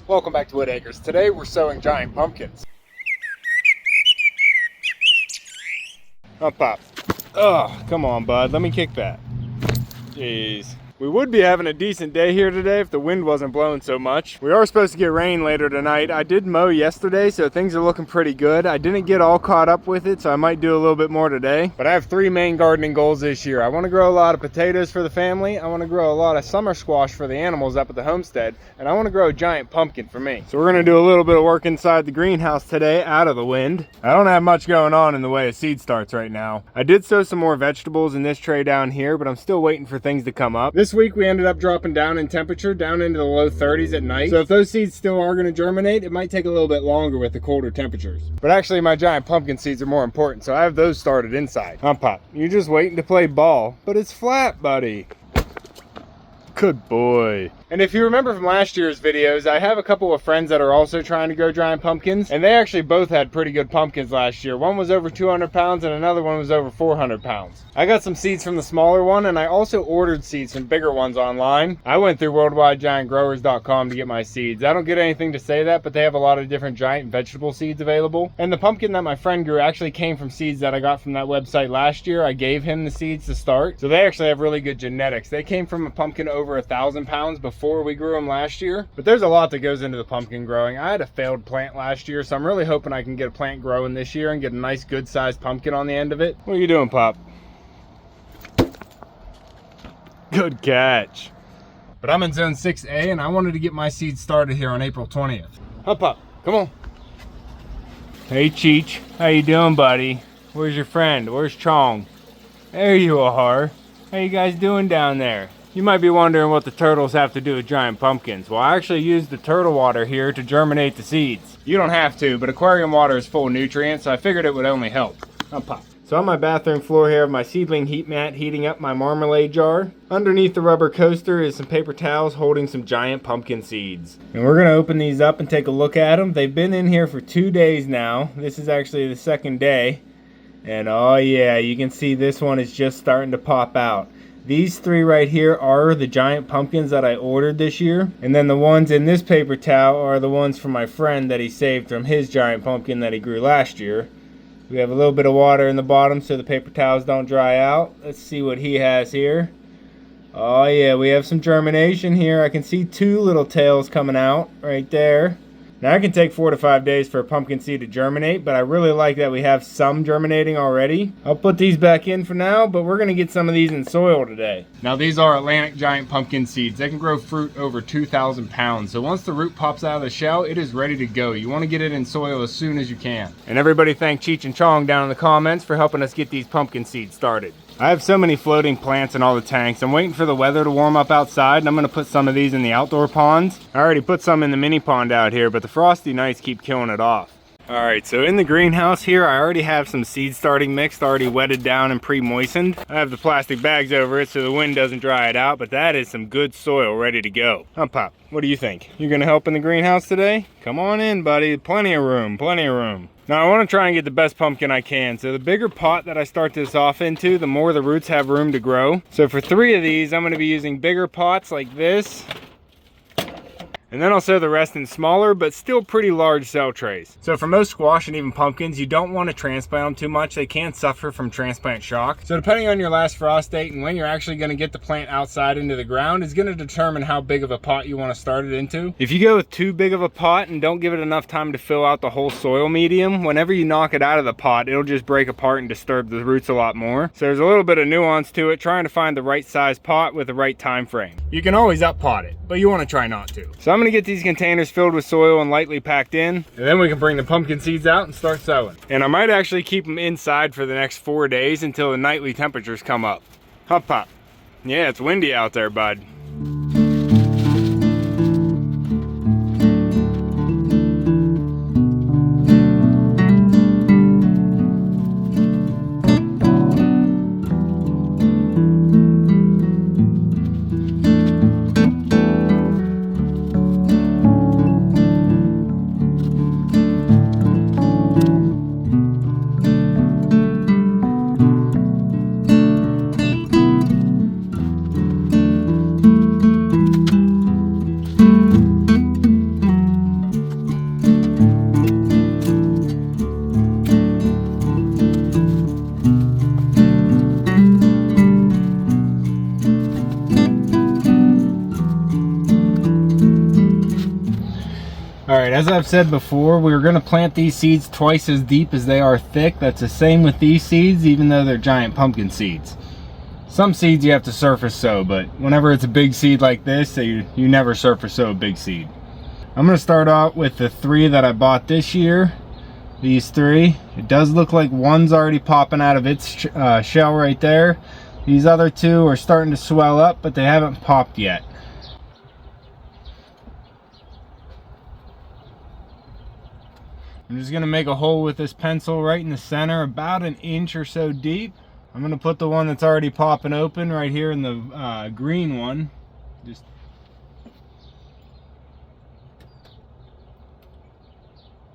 Welcome back to Whitt Acres. Today we're sowing giant pumpkins. Up, pop. Oh, come on, bud. Let me kick that. Jeez. We would be having a decent day here today if the wind wasn't blowing so much. We are supposed to get rain later tonight. I did mow yesterday, so things are looking pretty good. I didn't get all caught up with it, so I might do a little bit more today. But I have three main gardening goals this year. I want to grow a lot of potatoes for the family. I want to grow a lot of summer squash for the animals up at the homestead. And I want to grow a giant pumpkin for me. So we're going to do a little bit of work inside the greenhouse today out of the wind. I don't have much going on in the way of seed starts right now. I did sow some more vegetables in this tray down here, but I'm still waiting for things to come up. This week we ended up dropping down in temperature, down into the low 30s at night. So if those seeds still are going to germinate, it might take a little bit longer with the colder temperatures. But actually my giant pumpkin seeds are more important, so I have those started inside. Pop, you're just waiting to play ball, but it's flat, buddy. Good boy. And if you remember from last year's videos, I have a couple of friends that are also trying to grow giant pumpkins, and they actually both had pretty good pumpkins last year. One was over 200 pounds and another one was over 400 pounds. I got some seeds from the smaller one, and I also ordered seeds from bigger ones online. I went through worldwidegiantgrowers.com to get my seeds. I don't get anything to say that, but they have a lot of different giant vegetable seeds available. And the pumpkin that my friend grew actually came from seeds that I got from that website last year. I gave him the seeds to start. So they actually have really good genetics. They came from a pumpkin over 1,000 pounds before we grew them last year. But there's a lot that goes into the pumpkin growing. I had a failed plant last year, so I'm really hoping I can get a plant growing this year and get a nice good sized pumpkin on the end of it. What are you doing, Pop? Good catch. But I'm in zone 6A and I wanted to get my seeds started here on April 20th. Up, Pop, come on. Hey Cheech, how you doing, buddy? Where's your friend? Where's Chong? There you are. How you guys doing down there? You might be wondering what the turtles have to do with giant pumpkins. Well, I actually used the turtle water here to germinate the seeds. You don't have to, but aquarium water is full of nutrients, so I figured it would only help. Up, Pop. So on my bathroom floor here, I have my seedling heat mat heating up my marmalade jar. Underneath the rubber coaster is some paper towels holding some giant pumpkin seeds. And we're gonna open these up and take a look at them. They've been in here for 2 days now. This is actually the second day. And oh yeah, you can see this one is just starting to pop out. These three right here are the giant pumpkins that I ordered this year. And then the ones in this paper towel are the ones from my friend that he saved from his giant pumpkin that he grew last year. We have a little bit of water in the bottom so the paper towels don't dry out. Let's see what he has here. Oh yeah, we have some germination here. I can see 2 little tails coming out right there. Now it can take 4 to 5 days for a pumpkin seed to germinate, but I really like that we have some germinating already. I'll put these back in for now, but we're gonna get some of these in soil today. Now these are Atlantic giant pumpkin seeds. They can grow fruit over 2,000 pounds. So once the root pops out of the shell, it is ready to go. You wanna get it in soil as soon as you can. And everybody thank Cheech and Chong down in the comments for helping us get these pumpkin seeds started. I have so many floating plants in all the tanks. I'm waiting for the weather to warm up outside, and I'm gonna put some of these in the outdoor ponds. I already put some in the mini pond out here, but the frosty nights keep killing it off. All right, so in the greenhouse here, I already have some seed starting mix already wetted down and pre-moistened. I have the plastic bags over it so the wind doesn't dry it out, but that is some good soil ready to go. Pop, what do you think? You gonna help in the greenhouse today? Come on in, buddy. Plenty of room, plenty of room. Now I want to try and get the best pumpkin I can. So the bigger pot that I start this off into, the more the roots have room to grow. So for 3 of these, I'm going to be using bigger pots like this. And then I'll sow the rest in smaller, but still pretty large cell trays. So for most squash and even pumpkins, you don't want to transplant them too much. They can suffer from transplant shock. So depending on your last frost date and when you're actually going to get the plant outside into the ground is going to determine how big of a pot you want to start it into. If you go with too big of a pot and don't give it enough time to fill out the whole soil medium, whenever you knock it out of the pot, it'll just break apart and disturb the roots a lot more. So there's a little bit of nuance to it, trying to find the right size pot with the right time frame. You can always up pot it, but you want to try not to. So I'm going to get these containers filled with soil and lightly packed in, and then we can bring the pumpkin seeds out and start sowing. And I might actually keep them inside for the next 4 days until the nightly temperatures come up. Hop, pop. Yeah, it's windy out there, bud. All right, as I've said before, we're gonna plant these seeds twice as deep as they are thick. That's the same with these seeds, even though they're giant pumpkin seeds. Some seeds you have to surface sow, but whenever it's a big seed like this, you never surface sow a big seed. I'm gonna start out with the 3 that I bought this year. These 3. It does look like one's already popping out of its shell right there. These other 2 are starting to swell up, but they haven't popped yet. I'm just gonna make a hole with this pencil right in the center, about an inch or so deep. I'm gonna put the one that's already popping open right here in the green one.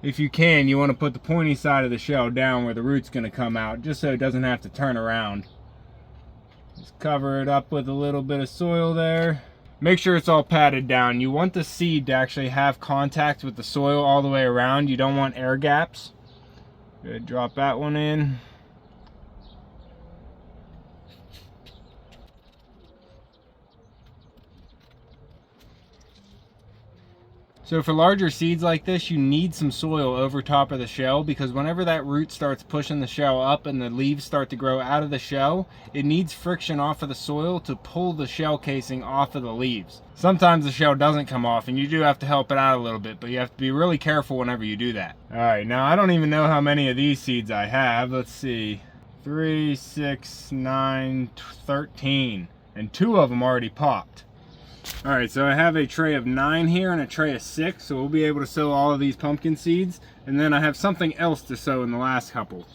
If you can, you want to put the pointy side of the shell down where the root's going to come out, just so it doesn't have to turn around. Just cover it up with a little bit of soil there. Make sure it's all patted down. You want the seed to actually have contact with the soil all the way around. You don't want air gaps. Good, drop that one in. So for larger seeds like this, you need some soil over top of the shell, because whenever that root starts pushing the shell up and the leaves start to grow out of the shell, it needs friction off of the soil to pull the shell casing off of the leaves. Sometimes the shell doesn't come off and you do have to help it out a little bit, but you have to be really careful whenever you do that. All right, now I don't even know how many of these seeds I have. Let's see, 3, 6, 9, 13, and 2 of them already popped. All right, so I have a tray of 9 here and a tray of 6, so we'll be able to sow all of these pumpkin seeds, and then I have something else to sow in the last couple.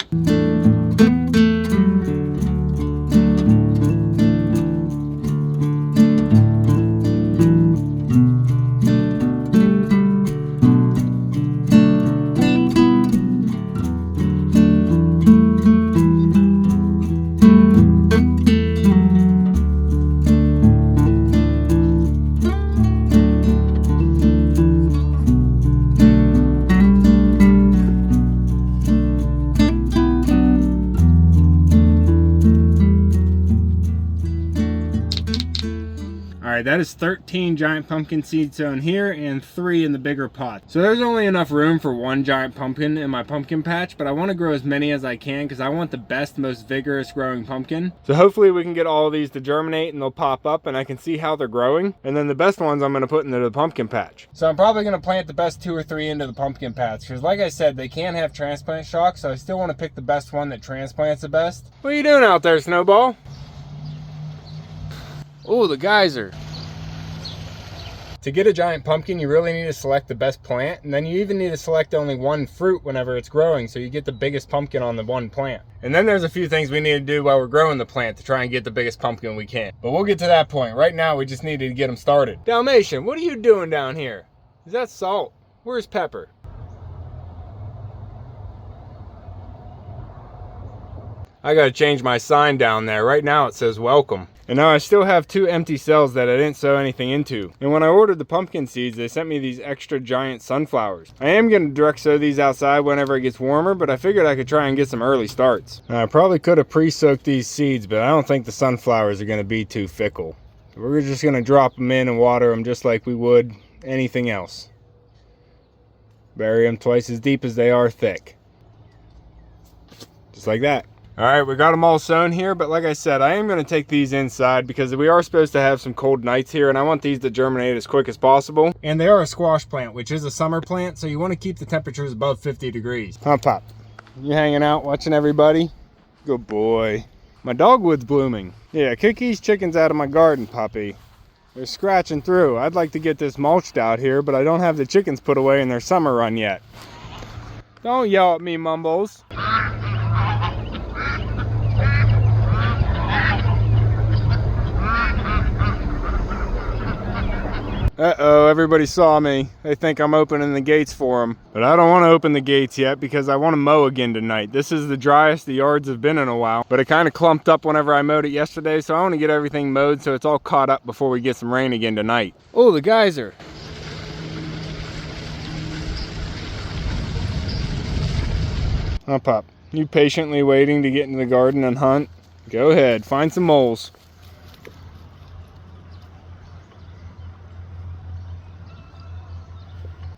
Alright, that is 13 giant pumpkin seeds sown here and 3 in the bigger pot. So there's only enough room for 1 giant pumpkin in my pumpkin patch, but I want to grow as many as I can because I want the best, most vigorous growing pumpkin. So hopefully we can get all of these to germinate and they'll pop up and I can see how they're growing. And then the best ones I'm going to put into the pumpkin patch. So I'm probably going to plant the best 2 or 3 into the pumpkin patch because, like I said, they can have transplant shock, so I still want to pick the best one that transplants the best. What are you doing out there, Snowball? Oh, the geyser. To get a giant pumpkin, you really need to select the best plant, and then you even need to select only 1 fruit whenever it's growing, so you get the biggest pumpkin on the 1 plant. And then there's a few things we need to do while we're growing the plant to try and get the biggest pumpkin we can. But we'll get to that point. Right now, we just needed to get them started. Dalmatian, what are you doing down here? Is that Salt? Where's Pepper? I gotta change my sign down there. Right now it says welcome. And now I still have 2 empty cells that I didn't sow anything into. And when I ordered the pumpkin seeds, they sent me these extra giant sunflowers. I am gonna direct sow these outside whenever it gets warmer, but I figured I could try and get some early starts. Now, I probably could have pre-soaked these seeds, but I don't think the sunflowers are gonna be too fickle. We're just gonna drop them in and water them just like we would anything else. Bury them twice as deep as they are thick. Just like that. All right, we got them all sown here, but like I said, I am going to take these inside because we are supposed to have some cold nights here, and I want these to germinate as quick as possible. And they are a squash plant, which is a summer plant, so you want to keep the temperatures above 50 degrees. Huh, Pop? You hanging out, watching everybody? Good boy. My dogwood's blooming. Yeah, kick these chickens out of my garden, Poppy. They're scratching through. I'd like to get this mulched out here, but I don't have the chickens put away in their summer run yet. Don't yell at me, Mumbles. Uh-oh, everybody saw me. They think I'm opening the gates for them. But I don't want to open the gates yet because I want to mow again tonight. This is the driest the yards have been in a while. But it kind of clumped up whenever I mowed it yesterday, so I want to get everything mowed so it's all caught up before we get some rain again tonight. Oh, the geyser. Oh, Pop, you patiently waiting to get into the garden and hunt? Go ahead, find some moles.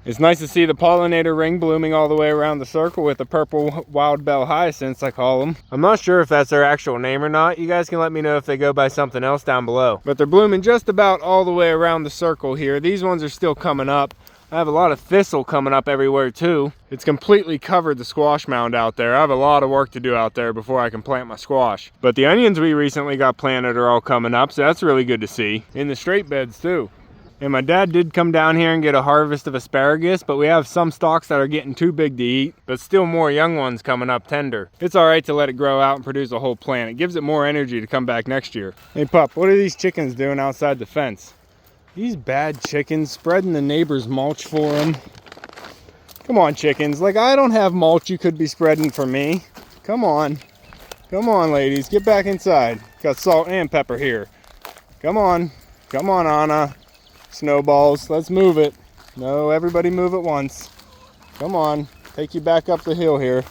It's nice to see the pollinator ring blooming all the way around the circle with the purple wild bell hyacinths, I call them. I'm not sure if that's their actual name or not. You guys can let me know if they go by something else down below. But they're blooming just about all the way around the circle here. These ones are still coming up. I have a lot of thistle coming up everywhere too. It's completely covered the squash mound out there. I have a lot of work to do out there before I can plant my squash. But the onions we recently got planted are all coming up, so that's really good to see. In the straight beds too. And my dad did come down here and get a harvest of asparagus, but we have some stalks that are getting too big to eat, but still more young ones coming up tender. It's all right to let it grow out and produce a whole plant. It gives it more energy to come back next year. Hey pup, what are these chickens doing outside the fence? These bad chickens spreading the neighbor's mulch for them. Come on, chickens. Like, I don't have mulch you could be spreading for me. Come on. Come on, ladies. Get back inside. Got salt and pepper here. Come on. Come on, Anna. Snowballs. Let's move it. No, everybody move at once. Come on. Take you back up the hill here.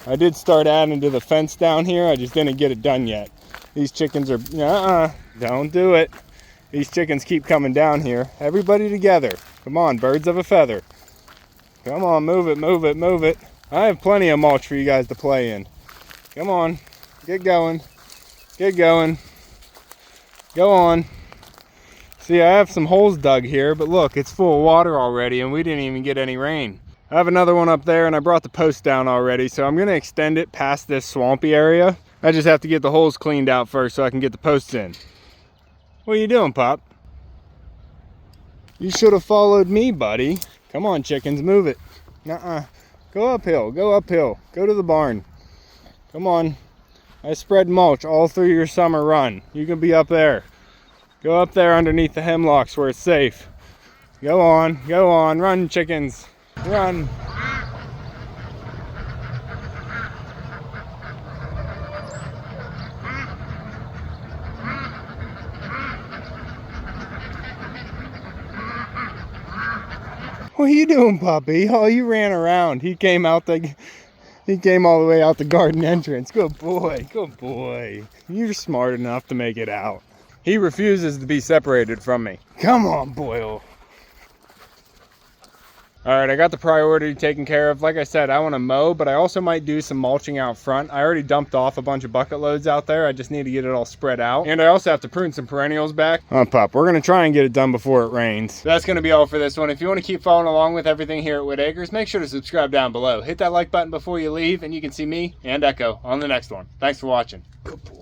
I did start adding to the fence down here. I just didn't get it done yet. These chickens are... don't do it. These chickens keep coming down here. Everybody together. Come on, birds of a feather. Come on, move it, move it, move it. I have plenty of mulch for you guys to play in. Come on, get going. Get going. Go on. See, I have some holes dug here, but look, it's full of water already and we didn't even get any rain. I have another one up there and I brought the post down already, so I'm gonna extend it past this swampy area. I just have to get the holes cleaned out first so I can get the posts in. What are you doing, Pop? You should have followed me, buddy. Come on, chickens, move it. Nuh-uh. Go uphill, go uphill. Go to the barn. Come on. I spread mulch all through your summer run. You can be up there. Go up there underneath the hemlocks where it's safe. Go on, run, chickens. Run. What are you doing, puppy? Oh, you ran around. He came all the way out the garden entrance. Good boy, good boy. You're smart enough to make it out. He refuses to be separated from me. Come on, Boyle. All right, I got the priority taken care of. Like I said, I want to mow, but I also might do some mulching out front. I already dumped off a bunch of bucket loads out there. I just need to get it all spread out. And I also have to prune some perennials back. Oh, Pop, we're going to try and get it done before it rains. That's going to be all for this one. If you want to keep following along with everything here at Whitt Acres, make sure to subscribe down below. Hit that like button before you leave, and you can see me and Echo on the next one. Thanks for watching. Good boy.